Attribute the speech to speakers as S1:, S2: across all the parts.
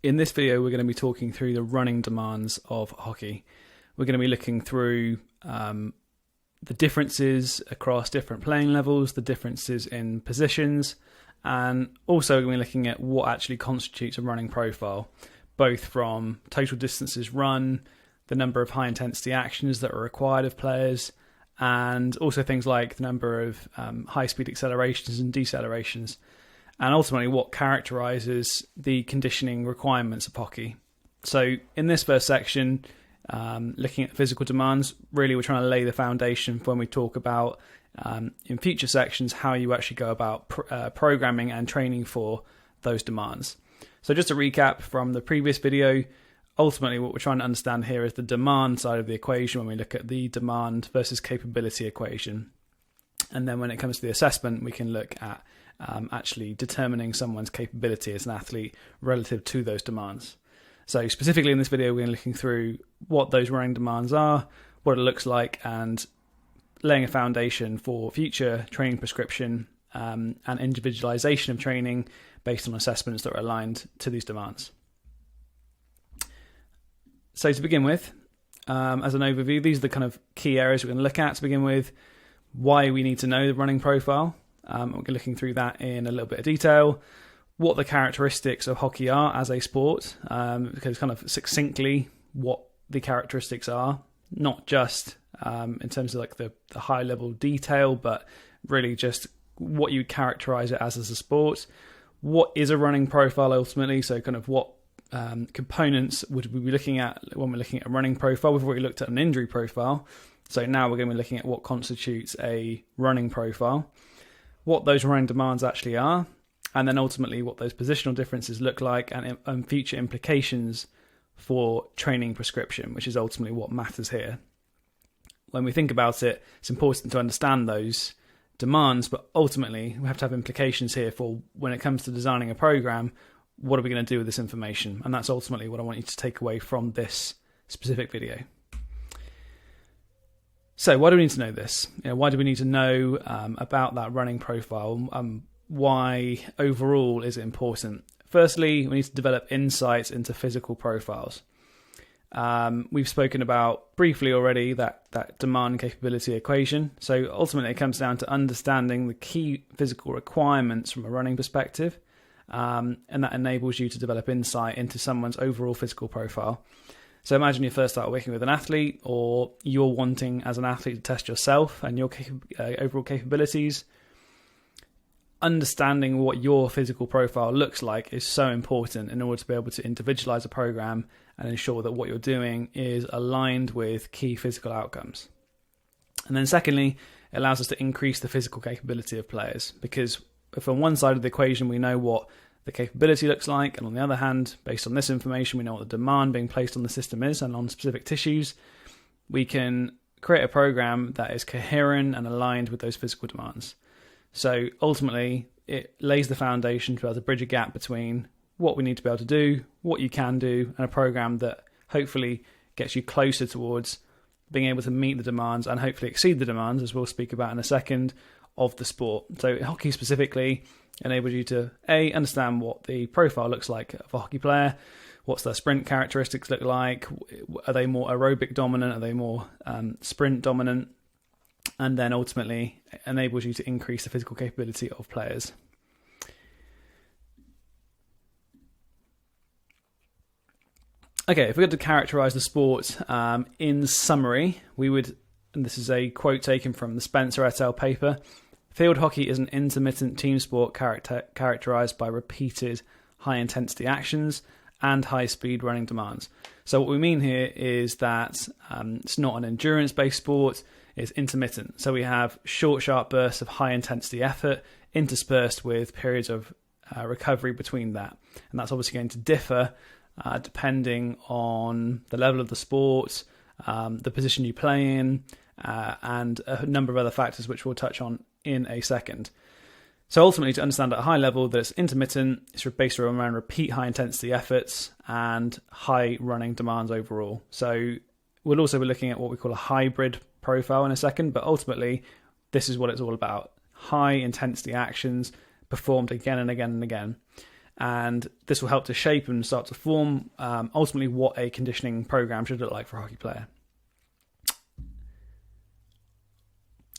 S1: In this video, we're going to be talking through the running demands of hockey. We're going to be looking through the differences across different playing levels, the differences in positions, and also we're going to be looking at what actually constitutes a running profile, both from total distances run, the number of high-intensity actions that are required of players, and also things like the number of high-speed accelerations and decelerations, and ultimately what characterises the conditioning requirements of hockey. So in this first section, looking at physical demands, really we're trying to lay the foundation for when we talk about, in future sections, how you actually go about programming and training for those demands. So just to recap from the previous video, ultimately what we're trying to understand here is the demand side of the equation when we look at the demand versus capability equation. And then when it comes to the assessment, we can look at actually determining someone's capability as an athlete relative to those demands. So specifically in this video, we're looking through what those running demands are, what it looks like, and laying a foundation for future training prescription and individualization of training based on assessments that are aligned to these demands. So to begin with, as an overview, these are the kind of key areas we're going to look at to begin with. Why we need to know the running profile. We're looking through that in a little bit of detail. What the characteristics of hockey are as a sport, because kind of succinctly what the characteristics are, not just in terms of like the high level detail, but really just what you characterize it as a sport. What is a running profile ultimately? So kind of what components would we be looking at when we're looking at a running profile? We've already looked at an injury profile. So now we're going to be looking at what constitutes a running profile, what those running demands actually are, and then ultimately what those positional differences look like and future implications for training prescription, which is ultimately what matters here. When we think about it, it's important to understand those demands, but ultimately we have to have implications here for when it comes to designing a program, what are we going to do with this information? And that's ultimately what I want you to take away from this specific video. So why do we need to know this? Why do we need to know about that running profile? Why overall is it important? Firstly, we need to develop insights into physical profiles. We've spoken about briefly already that demand capability equation. So ultimately it comes down to understanding the key physical requirements from a running perspective, and that enables you to develop insight into someone's overall physical profile. So imagine you first start working with an athlete, or you're wanting as an athlete to test yourself and your overall capabilities. Understanding what your physical profile looks like is so important in order to be able to individualize a program and ensure that what you're doing is aligned with key physical outcomes. And then secondly, it allows us to increase the physical capability of players, because if on one side of the equation we know what the capability looks like, and on the other hand, based on this information, we know what the demand being placed on the system is and on specific tissues, we can create a program that is coherent and aligned with those physical demands. So ultimately, it lays the foundation to be able to bridge a gap between what we need to be able to do, what you can do, and a program that hopefully gets you closer towards being able to meet the demands and hopefully exceed the demands, as we'll speak about in a second, of the sport. So hockey specifically enables you to understand what the profile looks like of a hockey player, what's their sprint characteristics look like, are they more aerobic dominant, are they more sprint dominant, and then ultimately enables you to increase the physical capability of players. Okay, if we had to characterize the sport in summary, we would, and this is a quote taken from the Spencer et al. Paper, field hockey is an intermittent team sport characterized by repeated high-intensity actions and high-speed running demands. So what we mean here is that it's not an endurance-based sport, it's intermittent. So we have short, sharp bursts of high-intensity effort interspersed with periods of recovery between that. And that's obviously going to differ depending on the level of the sport, the position you play in, and a number of other factors which we'll touch on in a second. So ultimately, to understand at a high level that it's intermittent, it's based around repeat high-intensity efforts and high running demands overall. So we'll also be looking at what we call a hybrid profile in a second, but ultimately, this is what it's all about. High-intensity actions performed again and again and again. And this will help to shape and start to form ultimately what a conditioning program should look like for a hockey player.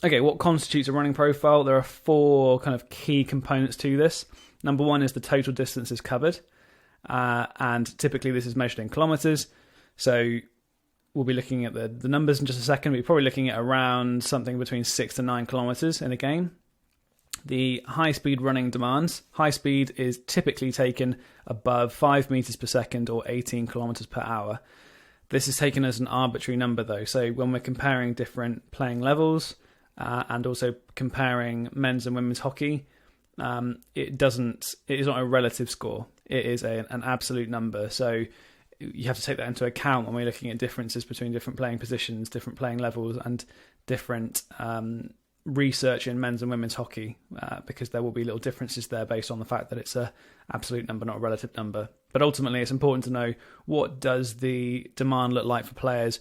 S1: Okay, what constitutes a running profile? There are 4 kind of key components to this. Number 1 is the total distances covered. And typically this is measured in kilometers. So we'll be looking at the numbers in just a second. We're probably looking at around something between 6 to 9 kilometers in a game. The high-speed running demands. High speed is typically taken above 5 meters per second or 18 kilometers per hour. This is taken as an arbitrary number, though. So when we're comparing different playing levels and also comparing men's and women's hockey, it is not a relative score. It is an absolute number. So you have to take that into account when we're looking at differences between different playing positions, different playing levels, and different research in men's and women's hockey, because there will be little differences there based on the fact that it's a absolute number, not a relative number. But ultimately, it's important to know, what does the demand look like for players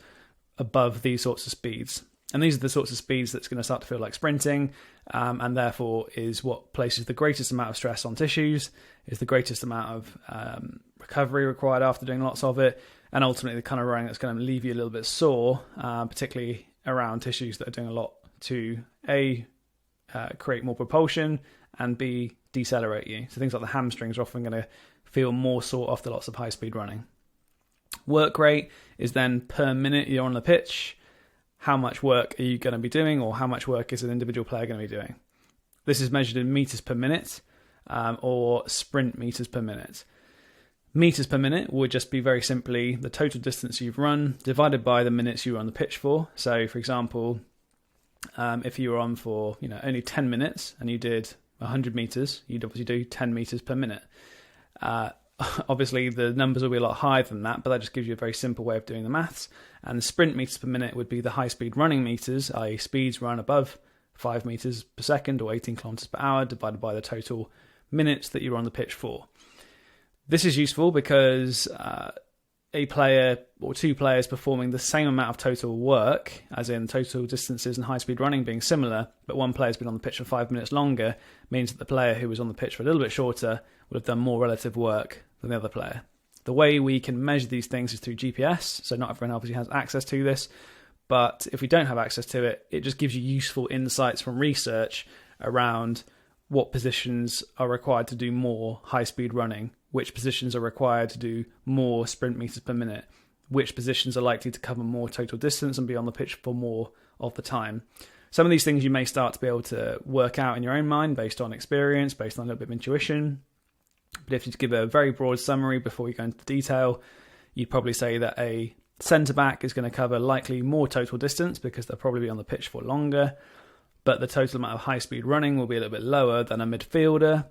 S1: above these sorts of speeds? And these are the sorts of speeds that's going to start to feel like sprinting, and therefore is what places the greatest amount of stress on tissues, is the greatest amount of recovery required after doing lots of it, and ultimately the kind of running that's going to leave you a little bit sore, particularly around tissues that are doing a lot to A, create more propulsion, and B, decelerate you. So things like the hamstrings are often going to feel more sore after lots of high-speed running. Work rate is then per minute you're on the pitch. How much work are you going to be doing, or how much work is an individual player going to be doing? This is measured in meters per minute, or sprint meters per minute. Meters per minute would just be very simply the total distance you've run divided by the minutes you were on the pitch for. So, for example, if you were on for only 10 minutes and you did 100 meters, you'd obviously do 10 meters per minute. Obviously, the numbers will be a lot higher than that, but that just gives you a very simple way of doing the maths. And the sprint meters per minute would be the high-speed running meters, i.e. speeds run above 5 meters per second or 18 kilometers per hour, divided by the total minutes that you're on the pitch for. This is useful because a player or 2 players performing the same amount of total work, as in total distances and high-speed running being similar, but one player's been on the pitch for 5 minutes longer, means that the player who was on the pitch for a little bit shorter would have done more relative work than the other player. The way we can measure these things is through GPS, so not everyone obviously has access to this, but if we don't have access to it, it just gives you useful insights from research around what positions are required to do more high-speed running, which positions are required to do more sprint meters per minute, which positions are likely to cover more total distance and be on the pitch for more of the time. Some of these things you may start to be able to work out in your own mind based on experience, based on a little bit of intuition. But if you give a very broad summary before we go into the detail, you'd probably say that a centre-back is going to cover likely more total distance because they'll probably be on the pitch for longer, but the total amount of high-speed running will be a little bit lower than a midfielder,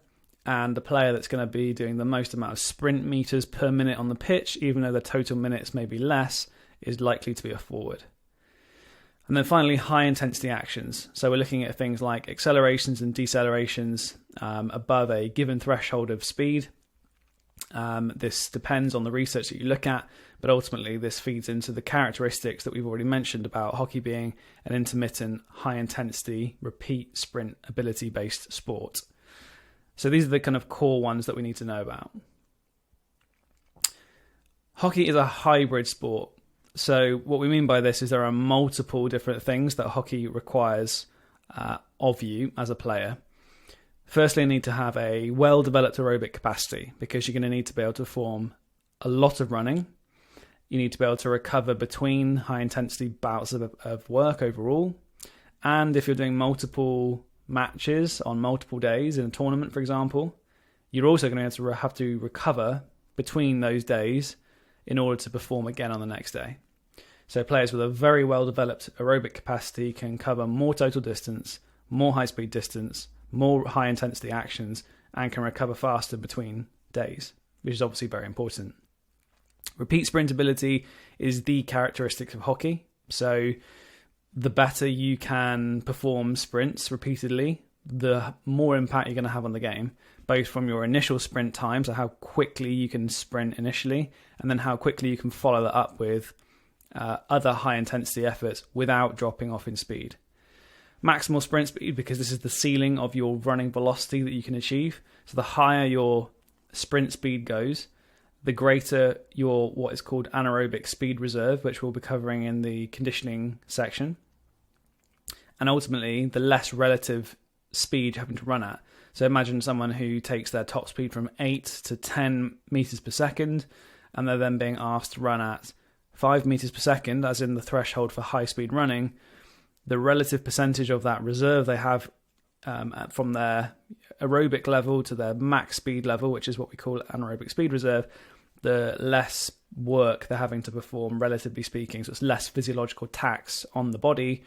S1: and the player that's going to be doing the most amount of sprint meters per minute on the pitch, even though the total minutes may be less, is likely to be a forward. And then finally, high-intensity actions. So we're looking at things like accelerations and decelerations above a given threshold of speed. This depends on the research that you look at, but ultimately this feeds into the characteristics that we've already mentioned about hockey being an intermittent, high-intensity, repeat sprint ability-based sport. So these are the kind of core ones that we need to know about. Hockey is a hybrid sport. So what we mean by this is there are multiple different things that hockey requires of you as a player. Firstly, you need to have a well-developed aerobic capacity because you're going to need to be able to perform a lot of running. You need to be able to recover between high-intensity bouts of work overall. And if you're doing multiple matches on multiple days in a tournament, for example, you're also going to have to recover between those days in order to perform again on the next day. So players with a very well-developed aerobic capacity can cover more total distance, more high-speed distance, more high-intensity actions, and can recover faster between days, which is obviously very important. Repeat sprint ability is the characteristic of hockey. So the better you can perform sprints repeatedly, the more impact you're going to have on the game, both from your initial sprint time, so how quickly you can sprint initially, and then how quickly you can follow that up with other high-intensity efforts without dropping off in speed. Maximal sprint speed, because this is the ceiling of your running velocity that you can achieve. So the higher your sprint speed goes, the greater your what is called anaerobic speed reserve, which we'll be covering in the conditioning section. And ultimately, the less relative speed you're having to run at. So imagine someone who takes their top speed from 8 to 10 meters per second, and they're then being asked to run at 5 meters per second, as in the threshold for high speed running. The relative percentage of that reserve they have from their aerobic level to their max speed level, which is what we call anaerobic speed reserve, the less work they're having to perform, relatively speaking. So it's less physiological tax on the body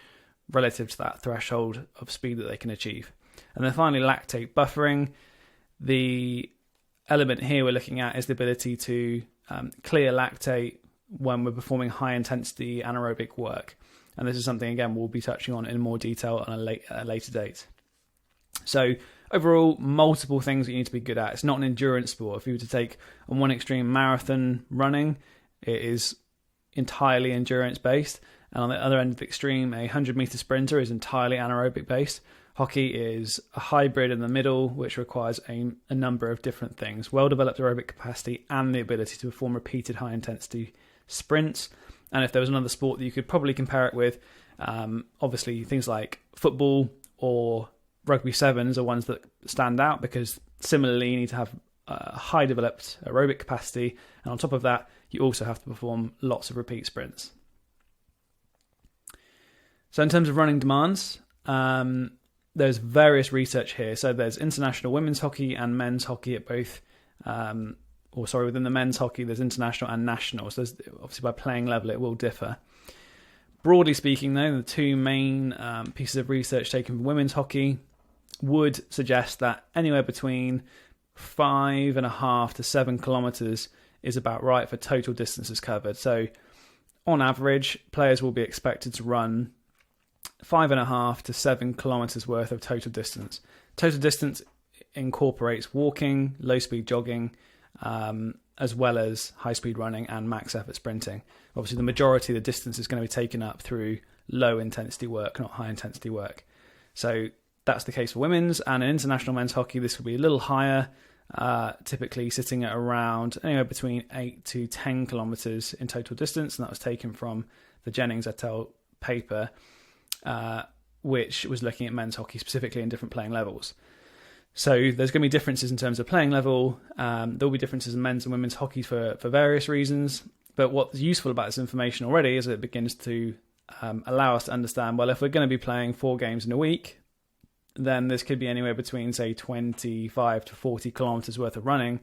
S1: relative to that threshold of speed that they can achieve. And then finally, lactate buffering. The element here we're looking at is the ability to clear lactate when we're performing high intensity anaerobic work. And this is something, again, we'll be touching on in more detail on a later date. So overall, multiple things that you need to be good at. It's not an endurance sport. If you were to take on one extreme marathon running, it is entirely endurance based. And on the other end of the extreme, a 100-meter sprinter is entirely anaerobic based. Hockey is a hybrid in the middle, which requires a number of different things. Well-developed aerobic capacity and the ability to perform repeated high-intensity sprints. And if there was another sport that you could probably compare it with, obviously things like football or rugby sevens are ones that stand out, because similarly you need to have a high developed aerobic capacity, and on top of that you also have to perform lots of repeat sprints. So in terms of running demands, there's various research here. So there's international women's hockey and men's hockey at both, within the men's hockey there's international and national. So there's, obviously by playing level it will differ. Broadly speaking though, the two main pieces of research taken from women's hockey would suggest that anywhere between 5.5 to 7 kilometres is about right for total distances covered. So on average, players will be expected to run 5.5 to 7 kilometres worth of total distance. Total distance incorporates walking, low-speed jogging, as well as high-speed running and max effort sprinting. Obviously, the majority of the distance is going to be taken up through low-intensity work, not high-intensity work. So that's the case for women's, and in international men's hockey, this will be a little higher, typically sitting at around anywhere between 8 to 10 kilometres in total distance, and that was taken from the Jennings et al. Paper, which was looking at men's hockey specifically in different playing levels. So there's going to be differences in terms of playing level. There will be differences in men's and women's hockey for various reasons. But what's useful about this information already is it begins to allow us to understand, well, if we're going to be playing 4 games in a week, then this could be anywhere between, say, 25 to 40 kilometres worth of running.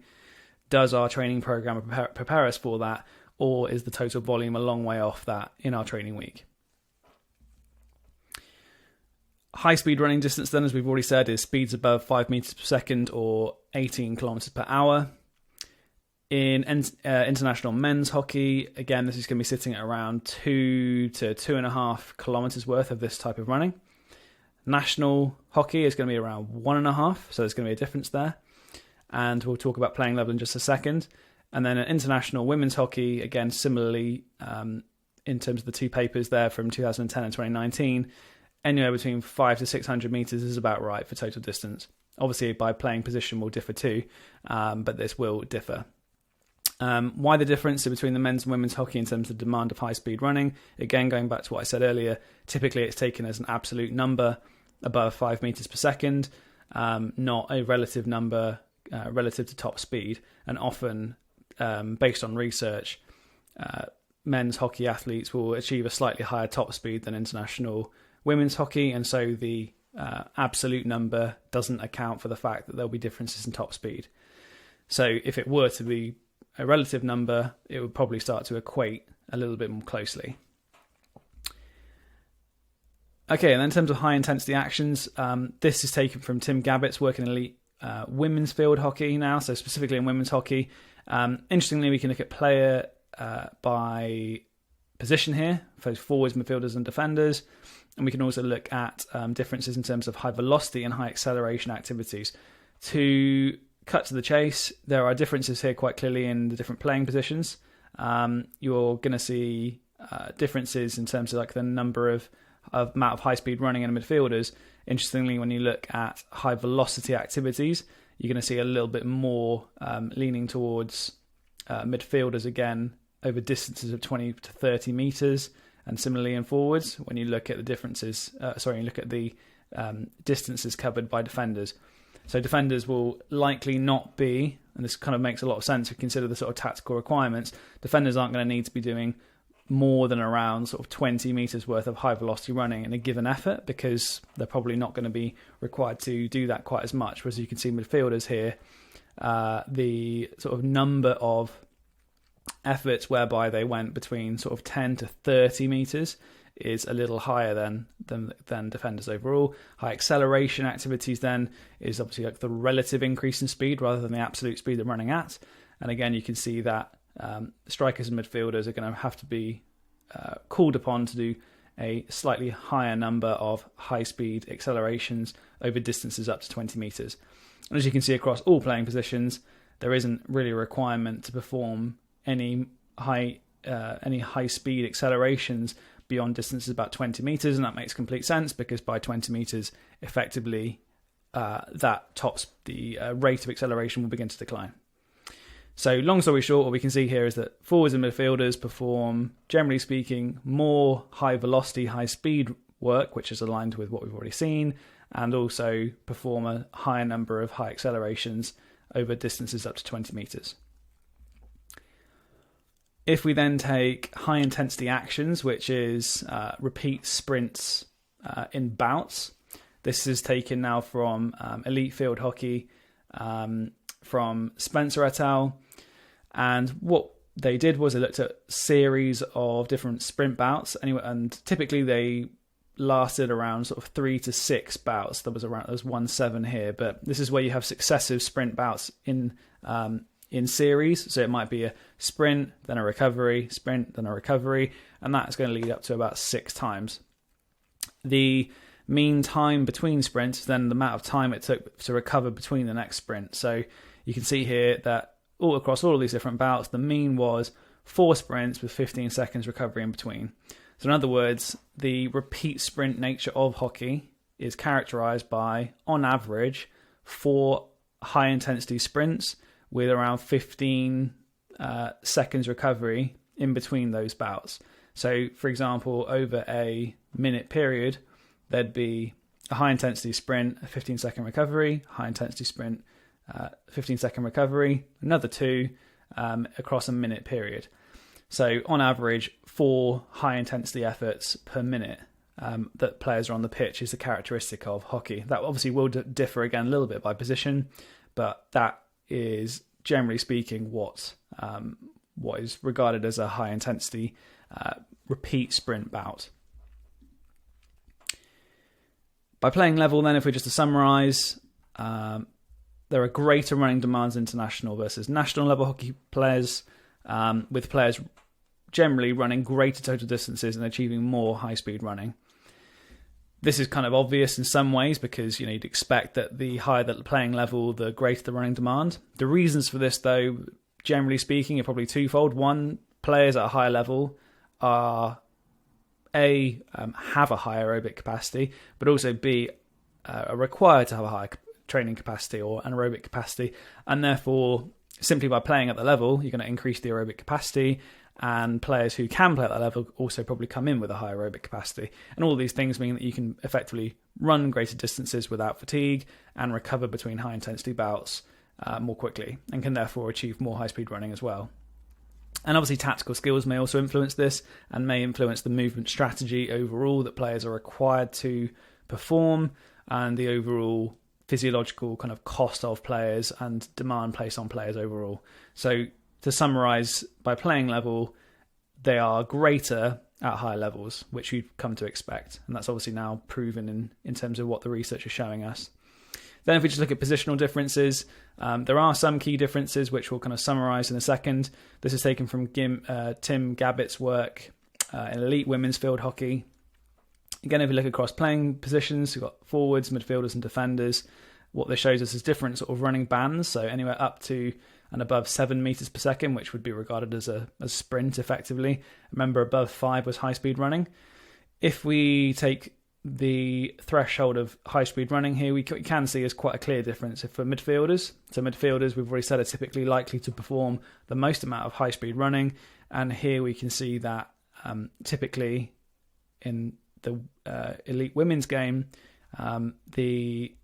S1: Does our training program prepare us for that, or is the total volume a long way off that in our training week? High-speed running distance, then, as we've already said, is speeds above 5 meters per second or 18 kilometers per hour. In international men's hockey, again, this is going to be sitting at around 2 to 2.5 kilometers worth of this type of running. National hockey is going to be around 1.5, so there's going to be a difference there. And we'll talk about playing level in just a second. And then international women's hockey, again, similarly, in terms of the two papers there from 2010 and 2019, anywhere between 5 to 600 meters is about right for total distance. Obviously, by playing position will differ too, but this will differ. Why the difference between the men's and women's hockey in terms of demand of high-speed running? Again, going back to what I said earlier, typically it's taken as an absolute number above 5 meters per second, not a relative number relative to top speed. And often, based on research, men's hockey athletes will achieve a slightly higher top speed than international women's hockey, and so the absolute number doesn't account for the fact that there'll be differences in top speed. So if it were to be a relative number, it would probably start to equate a little bit more closely. Okay, and then in terms of high intensity actions, this is taken from Tim Gabbett's work in elite women's field hockey now, so specifically in women's hockey. Interestingly, we can look at player by position here, for forwards, midfielders and defenders. And we can also look at differences in terms of high velocity and high acceleration activities. To cut to the chase, there are differences here quite clearly in the different playing positions. You're going to see differences in terms of like the number of amount of high-speed running in midfielders. Interestingly, when you look at high velocity activities, you're going to see a little bit more leaning towards midfielders again over distances of 20 to 30 metres. And similarly in forwards, when you look at the differences, you look at the distances covered by defenders. So defenders will likely not be, and this kind of makes a lot of sense if you consider the sort of tactical requirements, defenders aren't going to need to be doing more than around sort of 20 metres worth of high velocity running in a given effort, because they're probably not going to be required to do that quite as much. Whereas you can see midfielders here, the sort of number of efforts whereby they went between sort of 10 to 30 metres is a little higher than defenders overall. High acceleration activities then is obviously like the relative increase in speed rather than the absolute speed they're running at. And again, you can see that strikers and midfielders are going to have to be called upon to do a slightly higher number of high-speed accelerations over distances up to 20 metres. And as you can see across all playing positions, there isn't really a requirement to perform any high-speed accelerations beyond distances about 20 metres, and that makes complete sense because by 20 metres, effectively, that tops the rate of acceleration will begin to decline. So long story short, what we can see here is that forwards and midfielders perform, generally speaking, more high velocity, high speed work, which is aligned with what we've already seen, and also perform a higher number of high accelerations over distances up to 20 metres. If we then take high intensity actions, which is repeat sprints in bouts, this is taken now from Elite Field Hockey from Spencer et al. And what they did was they looked at series of different sprint bouts, and typically they lasted around sort of 3 to 6 bouts. There's 1-7 here, but this is where you have successive sprint bouts in series. So it might be a sprint, then a recovery, sprint, then a recovery, and that's going to lead up to about 6 times. The mean time between sprints, then the amount of time it took to recover between the next sprint. So you can see here that all across all of these different bouts, the mean was 4 sprints with 15 seconds recovery in between. So in other words, the repeat sprint nature of hockey is characterized by, on average, 4 high intensity sprints with around 15 seconds recovery in between those bouts. So, for example, over a minute period, there'd be a high intensity sprint, a 15-second recovery, high intensity sprint, 15-second recovery, another 2 across a minute period. So, on average, 4 high intensity efforts per minute that players are on the pitch is the characteristic of hockey. That obviously will differ again a little bit by position, but that is generally speaking what is regarded as a high intensity repeat sprint bout. By playing level then, if we're just to summarise, there are greater running demands international versus national level hockey players, with players generally running greater total distances and achieving more high speed running. This is kind of obvious in some ways because you'd expect that the higher the playing level, the greater the running demand. The reasons for this, though, generally speaking, are probably twofold. One, players at a higher level are have a high aerobic capacity, but also B, are required to have a high training capacity or anaerobic capacity, and therefore, simply by playing at the level, you're going to increase the aerobic capacity. And players who can play at that level also probably come in with a high aerobic capacity. And all these things mean that you can effectively run greater distances without fatigue and recover between high intensity bouts more quickly, and can therefore achieve more high speed running as well. And obviously tactical skills may also influence this and may influence the movement strategy overall that players are required to perform, and the overall physiological kind of cost of players and demand placed on players overall. So to summarise, by playing level, they are greater at higher levels, which you'd come to expect. And that's obviously now proven in terms of what the research is showing us. Then if we just look at positional differences, there are some key differences which we'll kind of summarise in a second. This is taken from Tim Gabbitt's work in Elite Women's Field Hockey. Again, if we look across playing positions, we've got forwards, midfielders and defenders. What this shows us is different sort of running bands, so anywhere up to and above 7 meters per second, which would be regarded as a sprint effectively. Remember, above 5 was high speed running. If we take the threshold of high-speed running here, we can see is quite a clear difference for midfielders. So midfielders, we've already said, are typically likely to perform the most amount of high-speed running. And here we can see that typically in the elite women's game, the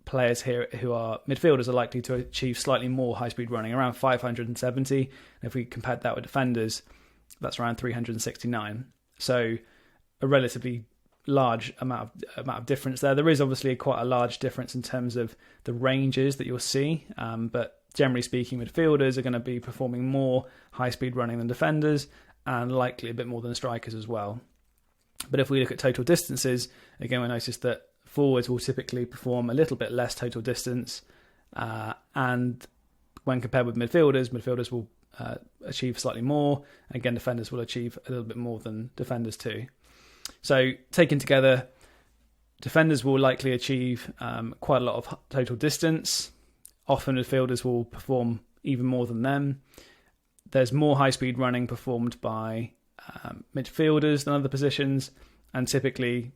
S1: players here who are midfielders are likely to achieve slightly more high-speed running, around 570. And if we compared that with defenders, that's around 369. So a relatively large amount of difference there. There is obviously quite a large difference in terms of the ranges that you'll see, but generally speaking, midfielders are going to be performing more high-speed running than defenders, and likely a bit more than strikers as well. But if we look at total distances, again, we notice that forwards will typically perform a little bit less total distance, and when compared with midfielders will achieve slightly more. Again, defenders will achieve a little bit more than defenders too. So taken together, defenders will likely achieve quite a lot of total distance. Often midfielders will perform even more than them. There's more high-speed running performed by midfielders than other positions, and typically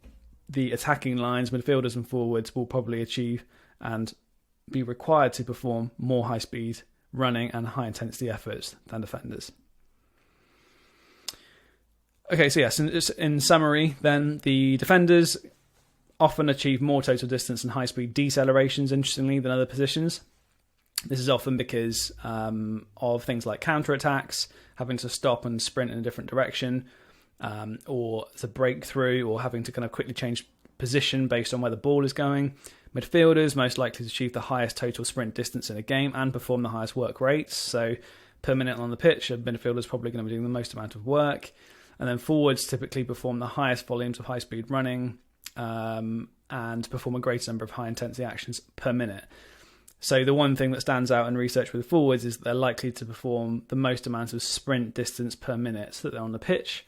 S1: the attacking lines, midfielders and forwards, will probably achieve and be required to perform more high-speed running and high-intensity efforts than defenders. Okay, so yes, in summary, then, the defenders often achieve more total distance and high-speed decelerations, interestingly, than other positions. This is often because of things like counter-attacks, having to stop and sprint in a different direction, or as a breakthrough, or having to kind of quickly change position based on where the ball is going. Midfielders most likely to achieve the highest total sprint distance in a game and perform the highest work rates. So per minute on the pitch, a midfielder is probably going to be doing the most amount of work. And then forwards typically perform the highest volumes of high-speed running and perform a greater number of high-intensity actions per minute. So the one thing that stands out in research with forwards is that they're likely to perform the most amount of sprint distance per minute that they're on the pitch,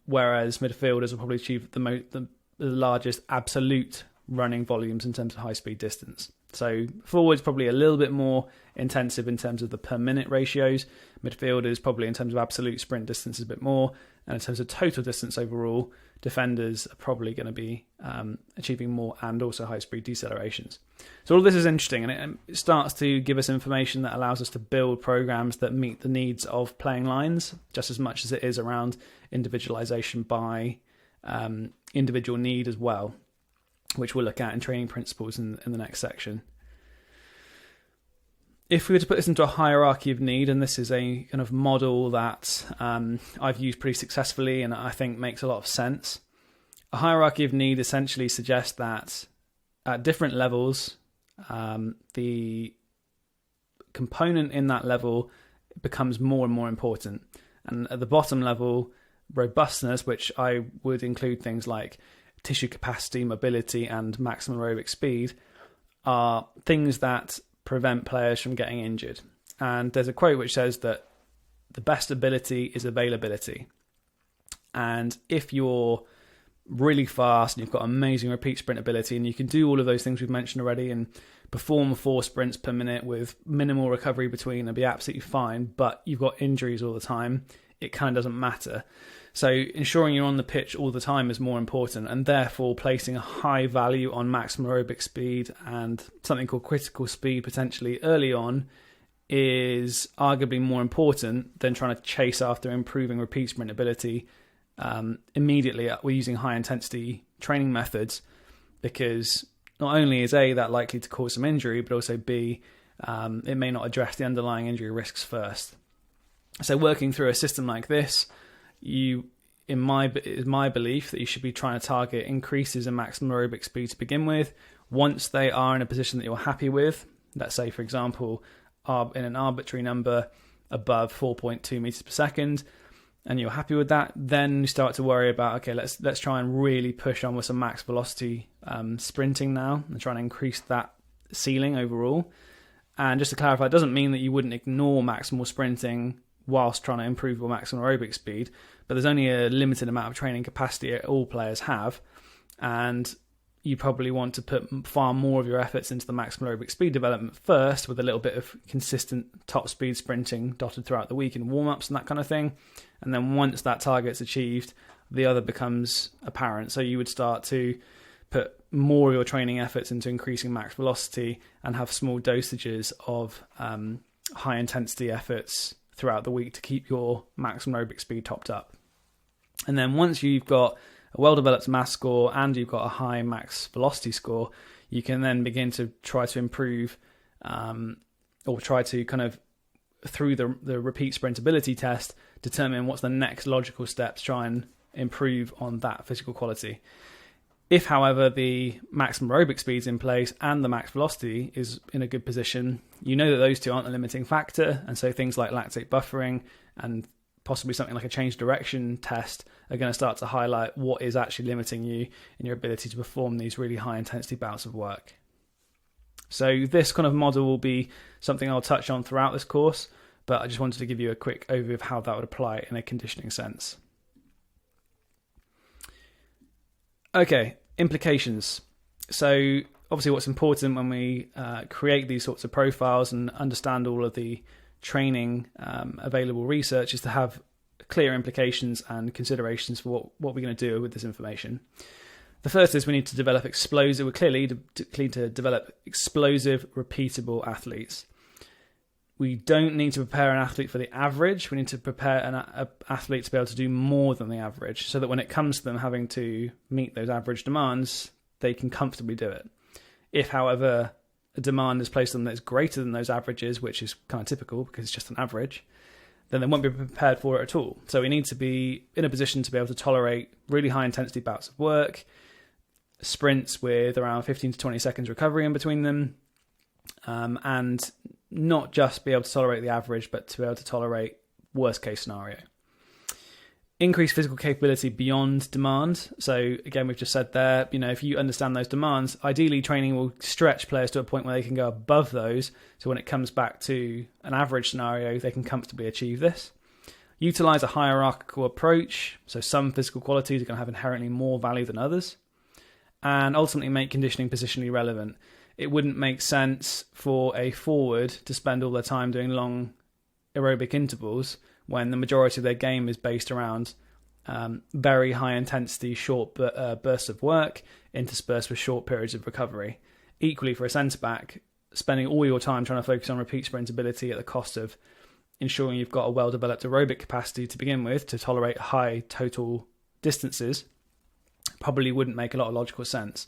S1: whereas midfielders will probably achieve the largest absolute running volumes in terms of high-speed distance. So forwards probably a little bit more intensive in terms of the per minute ratios. Midfielders probably in terms of absolute sprint distance is a bit more. And in terms of total distance overall, defenders are probably going to be achieving more and also high-speed decelerations. So all of this is interesting, and it starts to give us information that allows us to build programs that meet the needs of playing lines just as much as it is around individualization by individual need as well, which we'll look at in training principles in the next section. If we were to put this into a hierarchy of need, and this is a kind of model that I've used pretty successfully and I think makes a lot of sense, a hierarchy of need essentially suggests that at different levels, the component in that level becomes more and more important. And at the bottom level, robustness, which I would include things like tissue capacity, mobility, and maximum aerobic speed, are things that prevent players from getting injured. And there's a quote which says that the best ability is availability. And if you're really fast and you've got amazing repeat sprint ability and you can do all of those things we've mentioned already and perform 4 sprints per minute with minimal recovery between and be absolutely fine, but you've got injuries all the time, it kind of doesn't matter. So ensuring you're on the pitch all the time is more important, and therefore placing a high value on maximum aerobic speed and something called critical speed potentially early on is arguably more important than trying to chase after improving repeat sprint ability immediately. We're using high intensity training methods because not only is A, that likely to cause some injury, but also B, it may not address the underlying injury risks first. So working through a system like this, is my belief that you should be trying to target increases in maximum aerobic speed to begin with. Once they are in a position that you're happy with, let's say, for example, in an arbitrary number above 4.2 meters per second, and you're happy with that, then you start to worry about, okay, let's try and really push on with some max velocity sprinting now and try and increase that ceiling overall. And just to clarify, it doesn't mean that you wouldn't ignore maximal sprinting whilst trying to improve your maximum aerobic speed, but there's only a limited amount of training capacity all players have, and you probably want to put far more of your efforts into the maximum aerobic speed development first, with a little bit of consistent top speed sprinting dotted throughout the week in warm-ups and that kind of thing. And then once that target's achieved, the other becomes apparent. So you would start to put more of your training efforts into increasing max velocity and have small dosages of high intensity efforts throughout the week to keep your maximum aerobic speed topped up. And then once you've got a well-developed mass score and you've got a high max velocity score, you can then begin to try to improve or try to kind of, through the repeat sprintability test, determine what's the next logical step to try and improve on that physical quality. If, however, the maximum aerobic speed's in place and the max velocity is in a good position, you know that those two aren't a limiting factor, and so things like lactate buffering and possibly something like a change direction test are going to start to highlight what is actually limiting you in your ability to perform these really high intensity bouts of work. So this kind of model will be something I'll touch on throughout this course, but I just wanted to give you a quick overview of how that would apply in a conditioning sense. Okay, implications. So obviously what's important when we create these sorts of profiles and understand all of the training available research is to have clear implications and considerations for what we're going to do with this information. The first is we need to develop explosive, we're clearly to develop explosive, repeatable athletes. We don't need to prepare an athlete for the average. We need to prepare an athlete to be able to do more than the average so that when it comes to them having to meet those average demands, they can comfortably do it. If, however, a demand is placed on them that's greater than those averages, which is kind of typical because it's just an average, then they won't be prepared for it at all. So we need to be in a position to be able to tolerate really high intensity bouts of work, sprints with around 15 to 20 seconds recovery in between them, and not just be able to tolerate the average, but to be able to tolerate worst case scenario. Increase physical capability beyond demand. So again, we've just said there, if you understand those demands, ideally training will stretch players to a point where they can go above those. So when it comes back to an average scenario, they can comfortably achieve this. Utilize a hierarchical approach. So some physical qualities are going to have inherently more value than others. And ultimately make conditioning positionally relevant. It wouldn't make sense for a forward to spend all their time doing long aerobic intervals when the majority of their game is based around very high intensity, short bursts of work interspersed with short periods of recovery. Equally, for a centre-back, spending all your time trying to focus on repeat sprintability at the cost of ensuring you've got a well-developed aerobic capacity to begin with to tolerate high total distances probably wouldn't make a lot of logical sense.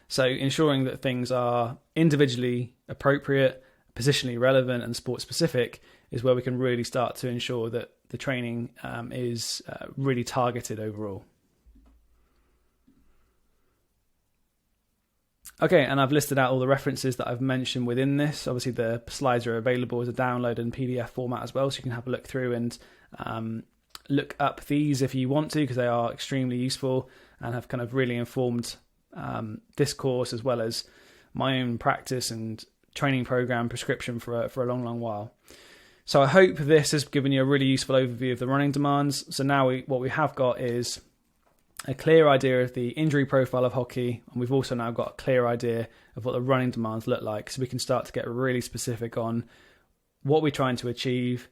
S1: So ensuring that things are individually appropriate, positionally relevant and sport specific is where we can really start to ensure that the training is really targeted overall. Okay, and I've listed out all the references that I've mentioned within this. Obviously the slides are available as a download in PDF format as well, so you can have a look through and look up these if you want to, because they are extremely useful and have kind of really informed this course as well as my own practice and training program prescription for a long while. So I hope this has given you a really useful overview of the running demands. So now what we have got is a clear idea of the injury profile of hockey, and we've also now got a clear idea of what the running demands look like, so we can start to get really specific on what we're trying to achieve.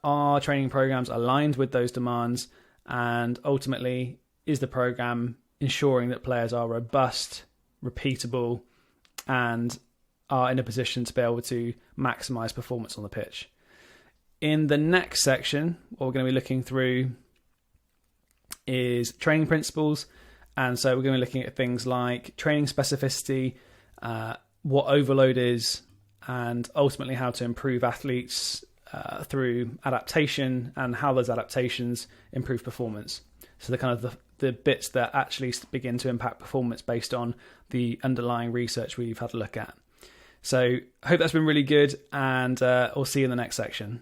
S1: Are training programs aligned with those demands, and ultimately is the program ensuring that players are robust, repeatable, and are in a position to be able to maximize performance on the pitch. In the next section, what we're going to be looking through is training principles. And so we're going to be looking at things like training specificity, what overload is, and ultimately how to improve athletes through adaptation and how those adaptations improve performance. So the kind of the bits that actually begin to impact performance based on the underlying research we've had a look at. So I hope that's been really good, and we'll see you in the next section.